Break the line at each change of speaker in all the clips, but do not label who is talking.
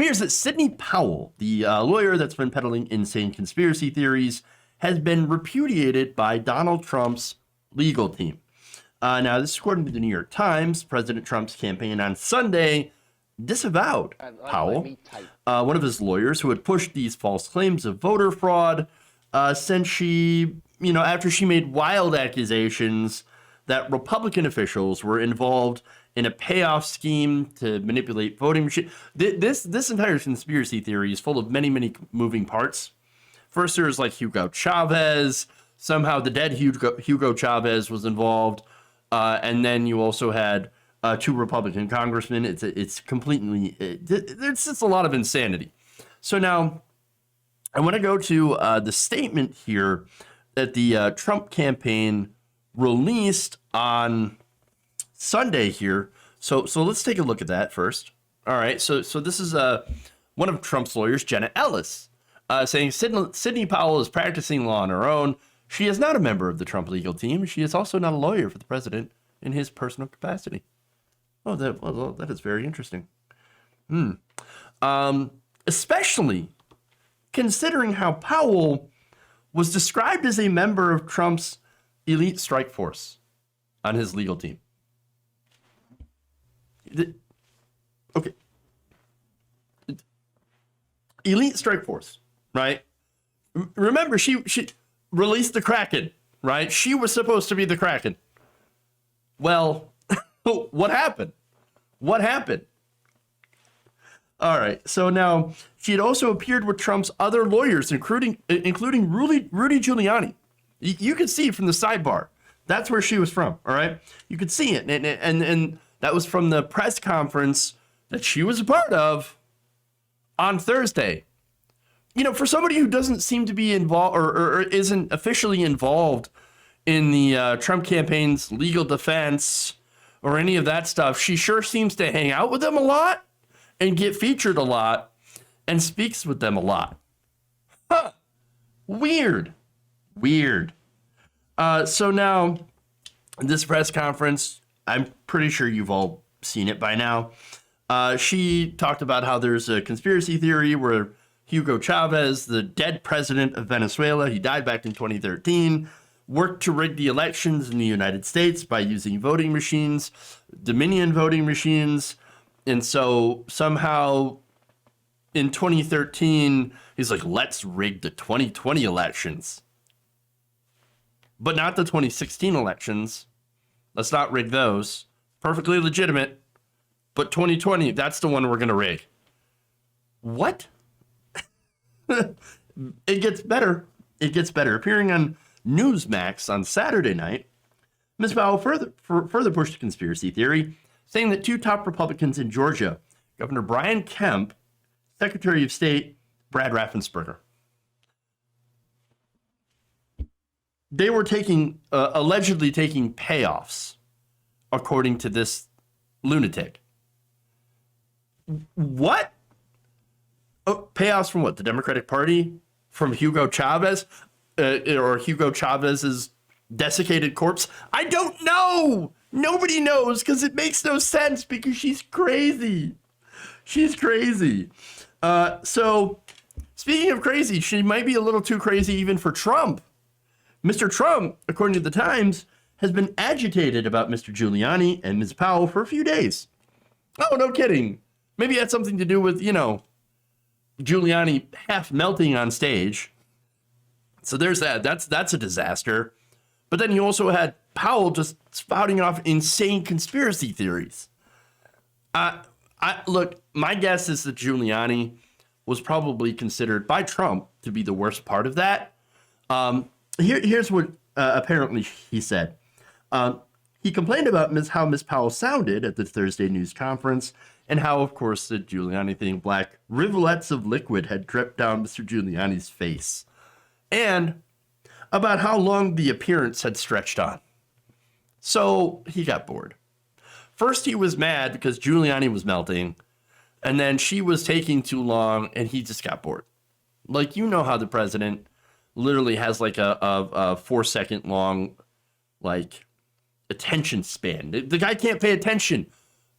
appears that Sidney Powell, the lawyer that's been peddling insane conspiracy theories, has been repudiated by Donald Trump's legal team. Now, this is according to the New York Times. President Trump's campaign on Sunday disavowed Powell, one of his lawyers who had pushed these false claims of voter fraud since she, after she made wild accusations that Republican officials were involved in a payoff scheme to manipulate voting machines. This entire conspiracy theory is full of many, many moving parts. First, there's like Hugo Chavez. Somehow the dead Hugo Chavez was involved. And then you also had two Republican congressmen. It's completely, it's just a lot of insanity. So now I want to go to the statement here that the Trump campaign released on Sunday here. So let's take a look at that first. All right. So this is one of Trump's lawyers, Jenna Ellis, saying Sidney Powell is practicing law on her own. She is not a member of the Trump legal team. She is also not a lawyer for the president in his personal capacity. Oh, that is very interesting. Especially considering how Powell was described as a member of Trump's elite strike force on his legal team. Okay. Elite strike force, right? Remember, she released the Kraken, right? She was supposed to be the Kraken. Well, what happened? What happened? All right. So now she had also appeared with Trump's other lawyers, including Rudy Giuliani. You could see from the sidebar. That's where she was from. All right. You could see it. And that was from the press conference that she was a part of on Thursday. For somebody who doesn't seem to be involved or isn't officially involved in the Trump campaign's legal defense or any of that stuff, she sure seems to hang out with them a lot and get featured a lot and speaks with them a lot. Huh. Weird. So now, this press conference, I'm pretty sure you've all seen it by now. She talked about how there's a conspiracy theory where Hugo Chavez, the dead president of Venezuela, he died back in 2013, worked to rig the elections in the United States by using voting machines, Dominion voting machines. And so somehow in 2013, he's like, let's rig the 2020 elections, but not the 2016 elections. Let's not rig those. Perfectly legitimate. But 2020, that's the one we're going to rig. What? It gets better. Appearing on Newsmax on Saturday night, Ms. Powell further pushed a conspiracy theory, saying that two top Republicans in Georgia, Governor Brian Kemp, Secretary of State Brad Raffensperger, they were allegedly taking payoffs, according to this lunatic. What? Oh, payoffs from what? The Democratic Party? From Hugo Chavez? Or Hugo Chavez's desiccated corpse? I don't know. Nobody knows because it makes no sense because she's crazy. So speaking of crazy, she might be a little too crazy even for Trump. Mr. Trump, according to the Times, has been agitated about Mr. Giuliani and Ms. Powell for a few days. Oh, no kidding. Maybe it had something to do with, Giuliani half melting on stage. So there's that. That's a disaster. But then you also had Powell just spouting off insane conspiracy theories. Look, my guess is that Giuliani was probably considered by Trump to be the worst part of that. Here's what apparently he said. He complained about how Ms. Powell sounded at the Thursday news conference and how, of course, the Giuliani thing, black rivulets of liquid had dripped down Mr. Giuliani's face, and about how long the appearance had stretched on. So he got bored. First, he was mad because Giuliani was melting, and then she was taking too long, and he just got bored. Like, how the president literally has like a 4-second long, like, attention span. The guy can't pay attention.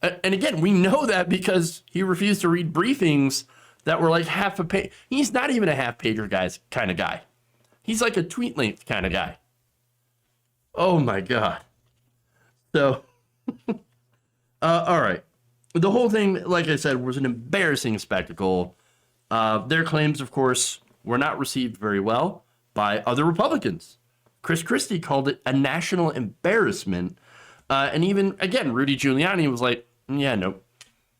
And again, we know that because he refused to read briefings that were like half a page. He's not even a half pager kind of guy. He's like a tweet length kind of guy. Oh my God. So, all right. The whole thing, like I said, was an embarrassing spectacle. Their claims, of course, were not received very well by other Republicans. Chris Christie called it a national embarrassment. And even, again, Rudy Giuliani was like, yeah, nope,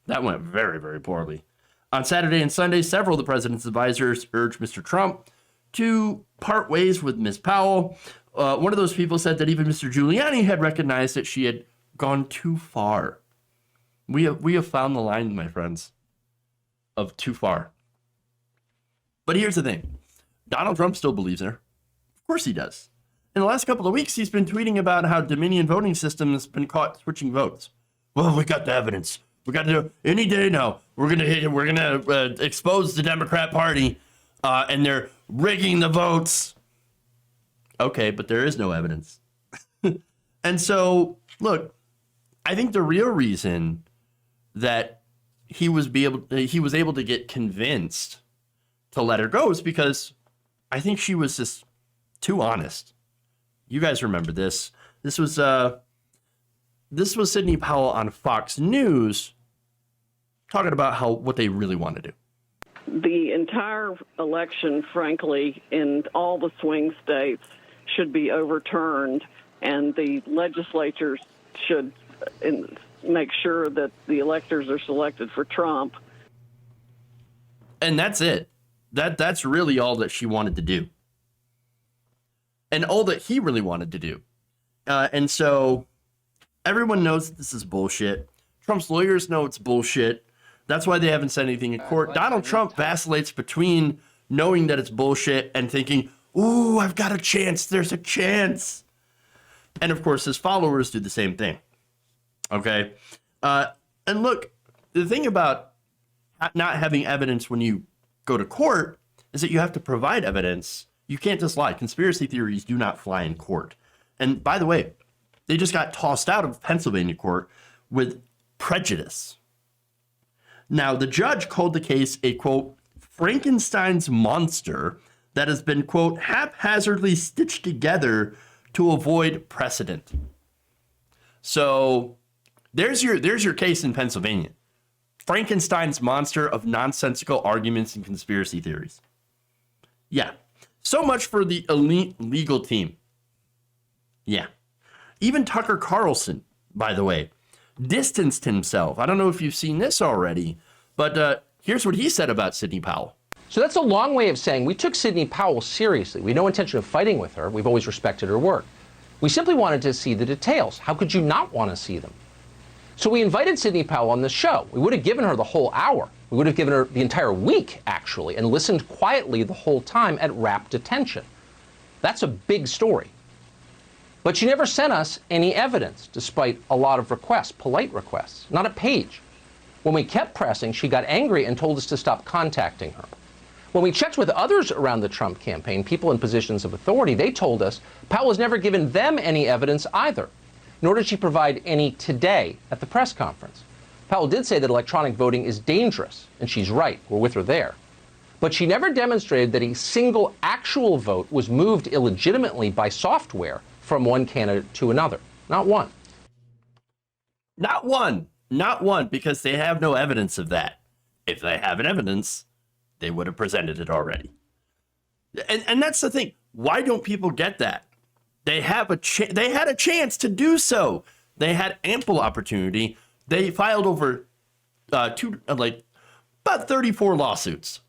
that went very, very poorly. On Saturday and Sunday, several of the president's advisors urged Mr. Trump to part ways with Ms. Powell. One of those people said that even Mr. Giuliani had recognized that she had gone too far. We have found the line, my friends, of too far. But here's the thing. Donald Trump still believes in her. Of course he does. In the last couple of weeks, he's been tweeting about how Dominion voting system has been caught switching votes. Well, we got the evidence. We got to do any day now. We're gonna expose the Democrat Party, and they're rigging the votes. Okay, but there is no evidence. And so, look, I think the real reason that he was able to get convinced to let her go is because I think she was just too honest. You guys remember this. This was Sidney Powell on Fox News talking about what they really want to do.
The entire election, frankly, in all the swing states should be overturned, and the legislatures should make sure that the electors are selected for Trump.
And that's it. That's really all that she wanted to do. And all that he really wanted to do. And so everyone knows that this is bullshit. Trump's lawyers know it's bullshit. That's why they haven't said anything in court. Donald Trump vacillates between knowing that it's bullshit and thinking, ooh, I've got a chance. There's a chance. And of course, his followers do the same thing. Okay. And look, the thing about not having evidence when you go to court is that you have to provide evidence. You can't just lie. Conspiracy theories do not fly in court. And by the way, they just got tossed out of Pennsylvania court with prejudice. Now, the judge called the case a, quote, Frankenstein's monster that has been, quote, haphazardly stitched together to avoid precedent. So there's your case in Pennsylvania. Frankenstein's monster of nonsensical arguments and conspiracy theories. Yeah. So much for the elite legal team. Yeah. Even Tucker Carlson, by the way, distanced himself. I don't know if you've seen this already, but here's what he said about Sidney Powell.
So that's a long way of saying we took Sidney Powell seriously. We had no intention of fighting with her. We've always respected her work. We simply wanted to see the details. How could you not want to see them? So we invited Sidney Powell on the show. We would have given her the whole hour. We would have given her the entire week, actually, and listened quietly the whole time at rapt attention. That's a big story. But she never sent us any evidence, despite a lot of requests, polite requests, not a page. When we kept pressing, she got angry and told us to stop contacting her. When we checked with others around the Trump campaign, people in positions of authority, they told us Powell has never given them any evidence either, nor did she provide any today at the press conference. Powell did say that electronic voting is dangerous, and she's right. We're with her there. But she never demonstrated that a single actual vote was moved illegitimately by software from one candidate to another. Not one.
Not one. Not one, because they have no evidence of that. If they have an evidence, they would have presented it already. And that's the thing. Why don't people get that? They have they had a chance to do so. They had ample opportunity. They filed over about 34 lawsuits,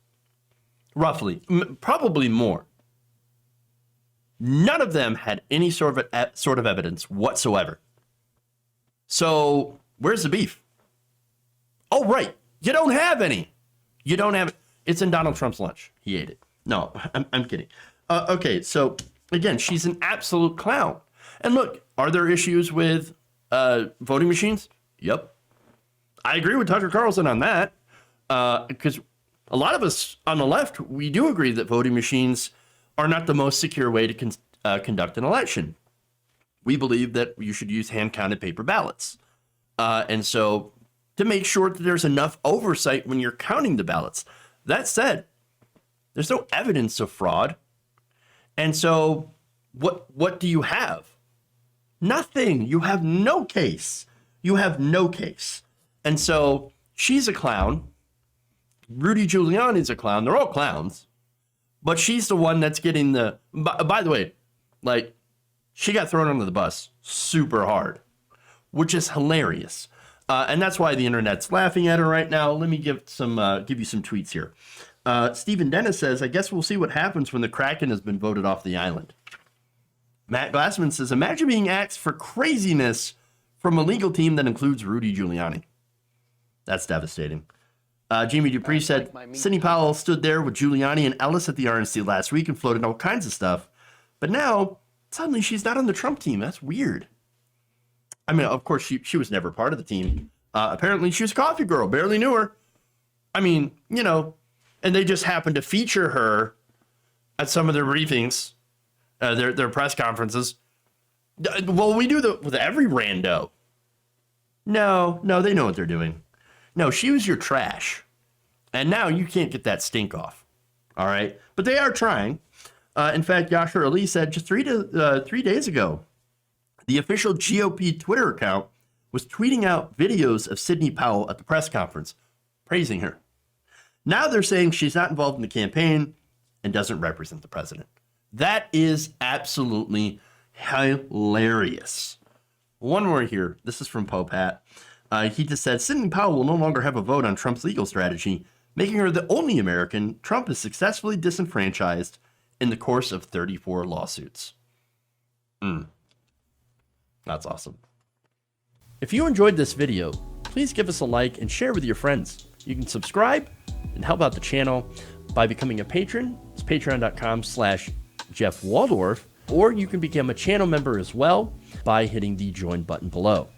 roughly, probably more. None of them had any sort of evidence whatsoever. So where's the beef? Oh, right. You don't have any. You don't have it. It's in Donald Trump's lunch. He ate it. No, I'm kidding. Okay, so again, she's an absolute clown. And look, are there issues with voting machines? Yep. I agree with Tucker Carlson on that, because a lot of us on the left, we do agree that voting machines are not the most secure way to conduct an election. We believe that you should use hand-counted paper ballots. And so to make sure that there's enough oversight when you're counting the ballots. That said, there's no evidence of fraud. And so what do you have? Nothing. You have no case. You have no case. And so she's a clown. Rudy Giuliani's a clown. They're all clowns. But she's the one that's getting the... By the way, like, she got thrown under the bus super hard, which is hilarious. And that's why the internet's laughing at her right now. Let me give you some tweets here. Stephen Dennis says, I guess we'll see what happens when the Kraken has been voted off the island. Matt Glassman says, imagine being asked for craziness from a legal team that includes Rudy Giuliani. That's devastating. Jamie Dupree said, Sidney Powell stood there with Giuliani and Ellis at the RNC last week and floated all kinds of stuff. But now, suddenly she's not on the Trump team. That's weird. I mean, of course, she was never part of the team. Apparently, she was a coffee girl. Barely knew her. I mean, you know, and they just happened to feature her at some of their briefings, their press conferences. Well, we do with every rando. No, they know what they're doing. No, she was your trash. And now you can't get that stink off. All right? But they are trying. In fact, Yashar Ali said just 3 days ago, the official GOP Twitter account was tweeting out videos of Sidney Powell at the press conference, praising her. Now they're saying she's not involved in the campaign and doesn't represent the president. That is absolutely hilarious. One more here. This is from Popat. He just said, Sidney Powell will no longer have a vote on Trump's legal strategy, making her the only American Trump has successfully disenfranchised in the course of 34 lawsuits. That's awesome. If you enjoyed this video, please give us a like and share with your friends. You can subscribe and help out the channel by becoming a patron. It's patreon.com/Jeff Waldorf, or you can become a channel member as well by hitting the join button below.